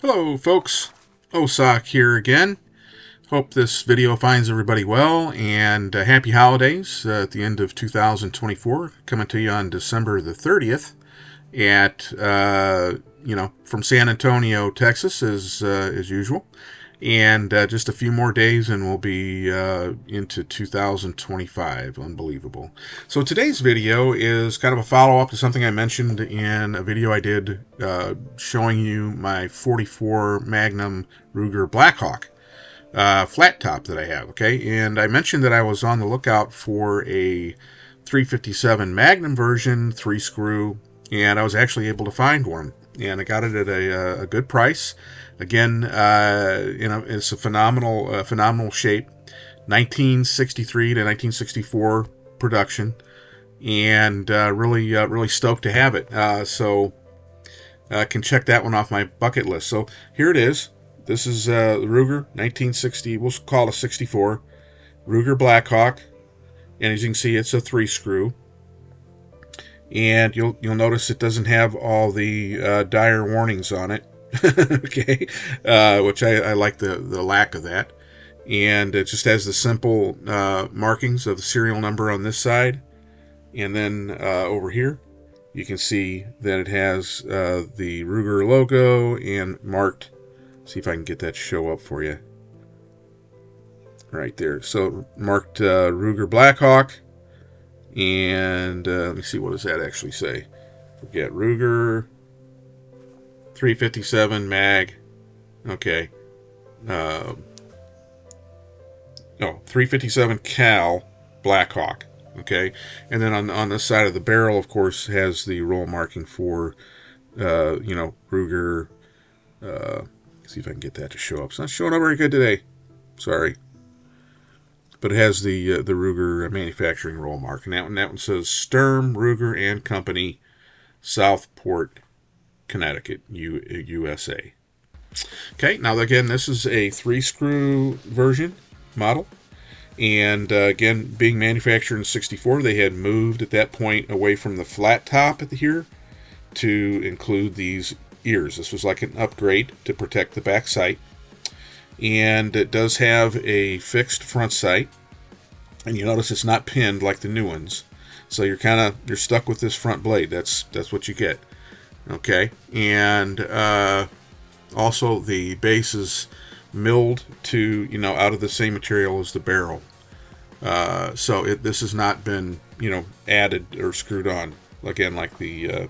Hello folks, Osak here again. Hope this video finds everybody well, and happy holidays at the end of 2024, coming to you on December the 30th at, from San Antonio, Texas as usual. And just a few more days and we'll be into 2025. Unbelievable. So today's video is kind of a follow-up to something I mentioned in a video I did showing you my 44 Magnum Ruger Blackhawk flat top that I have. Okay, and I mentioned that I was on the lookout for a 357 Magnum version, 3-screw, and I was actually able to find one. And I got it at a good price. Again, it's a phenomenal shape, 1963 to 1964 production, and really stoked to have it. So I can check that one off my bucket list. So here it is. This is the Ruger 1960. We'll call it a 64 Ruger Blackhawk, and as you can see, it's a 3-screw. And you'll notice it doesn't have all the dire warnings on it. Okay, which I like the lack of that. And it just has the simple markings of the serial number on this side. And then over here, you can see that it has the Ruger logo and marked. See if I can get that to show up for you. Right there. So marked Ruger Blackhawk. And let me see, what does that actually say? Forget Ruger 357 Mag. Okay. 357 Cal Blackhawk. Okay. And then on this side of the barrel, of course, has the roll marking for, Ruger. See if I can get that to show up. It's not showing up very good today. Sorry. But it has the Ruger manufacturing roll mark. And that one says Sturm, Ruger and Company, Southport, Connecticut, USA. Okay, now again, this is a 3-screw version model. And again, being manufactured in 64, they had moved at that point away from the flat top at here to include these ears. This was like an upgrade to protect the back sight. And it does have a fixed front sight, and you notice it's not pinned like the new ones, so you're stuck with this front blade. That's what you get. Okay, and also the base is milled to out of the same material as the barrel, so this has not been added or screwed on again like the I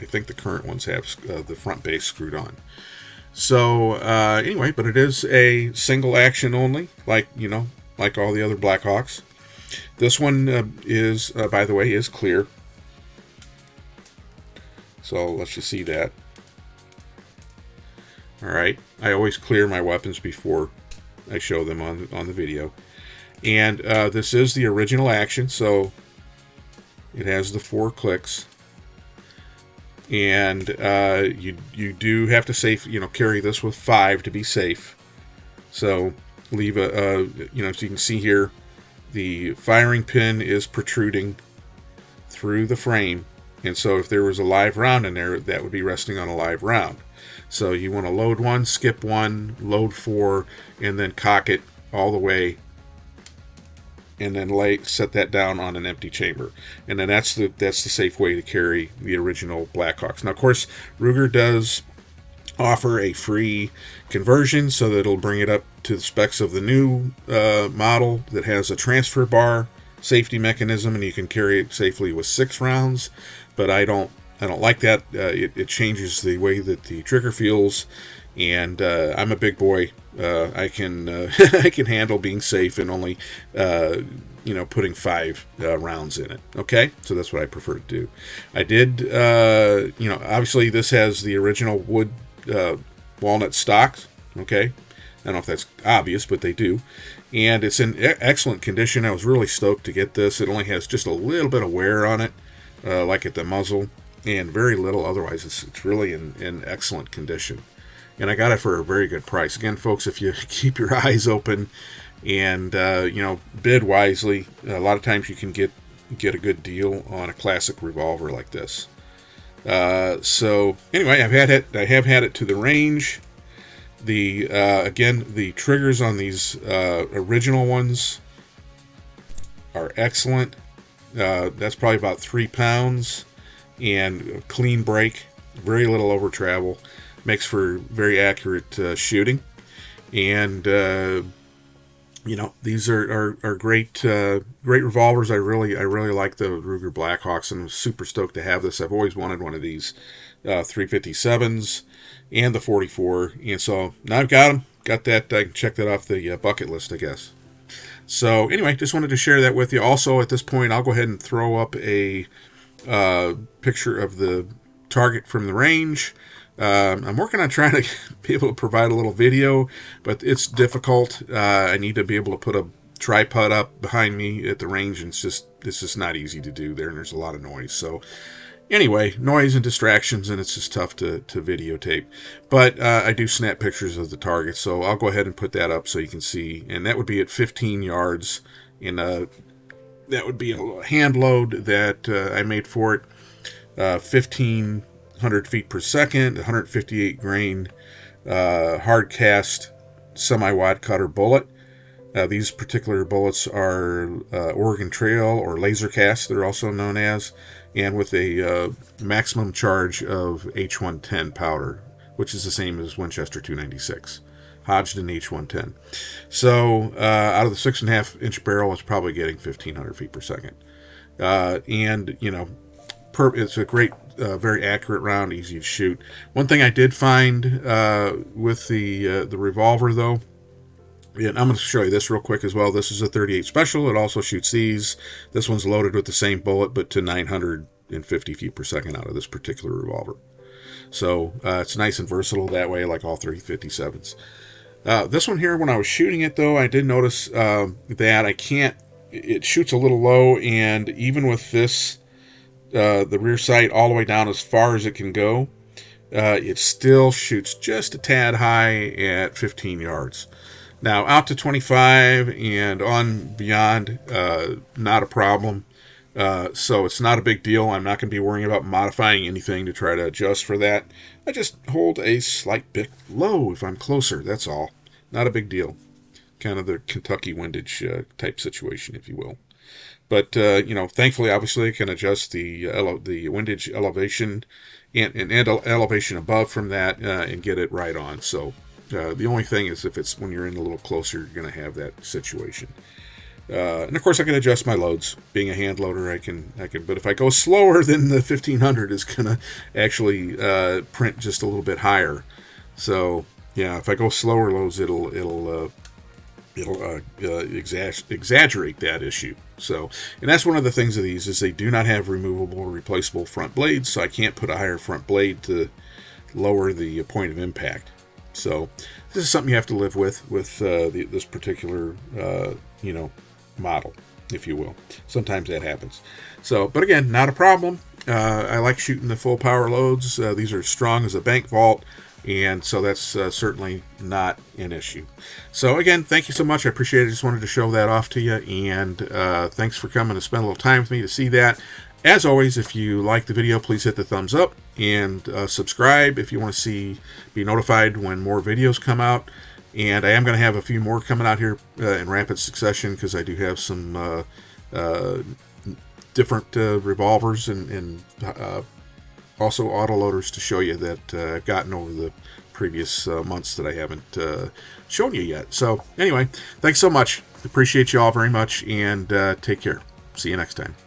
think the current ones have the front base screwed on. So anyway, but it is a single action only, like all the other Blackhawks. This one is, by the way, is clear. So let's just see that. All right, I always clear my weapons before I show them on the video. And this is the original action, so it has the 4 clicks. And you do have to carry this with 5 to be safe. So leave as you can see here, the firing pin is protruding through the frame, and so if there was a live round in there, that would be resting on a live round. So you want to load 1, skip 1, load 4, and then cock it all the way, and then set that down on an empty chamber. And then that's the safe way to carry the original Blackhawks. Now, of course, Ruger does offer a free conversion so that it'll bring it up to the specs of the new model that has a transfer bar safety mechanism, and you can carry it safely with 6 rounds. But I don't like that. It changes the way that the trigger feels, and I'm a big boy. I can I can handle being safe and only putting 5 rounds in it. Okay, so that's what I prefer to do. I did obviously this has the original wood walnut stocks. Okay, I don't know if that's obvious, but they do, and it's in excellent condition. I was really stoked to get this. It only has just a little bit of wear on it, like at the muzzle, and very little otherwise. It's really in excellent condition. And I got it for a very good price. Again, folks, if you keep your eyes open and bid wisely, a lot of times you can get a good deal on a classic revolver like this. So anyway, I have had it to the range, Again, the triggers on these original ones are excellent. That's probably about 3 pounds, and clean brake, very little over travel, makes for very accurate shooting. And these are great great revolvers. I really like the Ruger Blackhawks, and I'm super stoked to have this. I've always wanted one of these 357s and the 44, and so now I've got that. I can check that off the bucket list, I guess. So anyway, just wanted to share that with you. Also, at this point, I'll go ahead and throw up a picture of the target from the range. I'm working on trying to be able to provide a little video, but it's difficult. I need to be able to put a tripod up behind me at the range, and it's just not easy to do there, and there's a lot of noise. So anyway, noise and distractions, and it's just tough to videotape. But I do snap pictures of the target, so I'll go ahead and put that up so you can see. And that would be at 15 yards, and that would be a hand load that I made for it. 1,500 feet per second, 158 grain hard cast semi-wide cutter bullet. These particular bullets are Oregon Trail or laser cast, they're also known as, and with a maximum charge of H110 powder, which is the same as Winchester 296, Hodgdon H110. So out of the 6.5 inch barrel, it's probably getting 1,500 feet per second. And it's a great, very accurate round, easy to shoot. One thing I did find with the revolver, though, and I'm going to show you this real quick as well. This is a 38 Special. It also shoots these. This one's loaded with the same bullet, but to 950 feet per second out of this particular revolver. So it's nice and versatile that way, like all 357s. This one here, when I was shooting it, though, I did notice that it shoots a little low, and even with this, the rear sight all the way down as far as it can go, it still shoots just a tad high at 15 yards. Now, out to 25 and on beyond, not a problem. So it's not a big deal. I'm not going to be worrying about modifying anything to try to adjust for that. I just hold a slight bit low if I'm closer, that's all. Not a big deal. Kind of the Kentucky windage type situation, if you will. But, thankfully, obviously, I can adjust the windage elevation and elevation above from that and get it right on. So the only thing is when you're in a little closer, you're going to have that situation. And of course, I can adjust my loads. Being a hand loader, I can. But if I go slower, then the 1500 is going to actually print just a little bit higher. So yeah, if I go slower loads, it'll exaggerate that issue. So, and that's one of the things of these is they do not have removable or replaceable front blades, so I can't put a higher front blade to lower the point of impact. So this is something you have to live with this particular model, if you will. Sometimes that happens. So, but again, not a problem. I like shooting the full power loads. These are strong as a bank vault, and so that's certainly not an issue. So again, thank you so much. I appreciate it. I just wanted to show that off to you, and thanks for coming to spend a little time with me to see that. As always, if you like the video, please hit the thumbs up and subscribe if you want to be notified when more videos come out. And I am going to have a few more coming out here in rapid succession, because I do have some different revolvers and also autoloaders to show you that I've gotten over the previous months that I haven't shown you yet. So anyway, thanks so much. Appreciate you all very much, and take care. See you next time.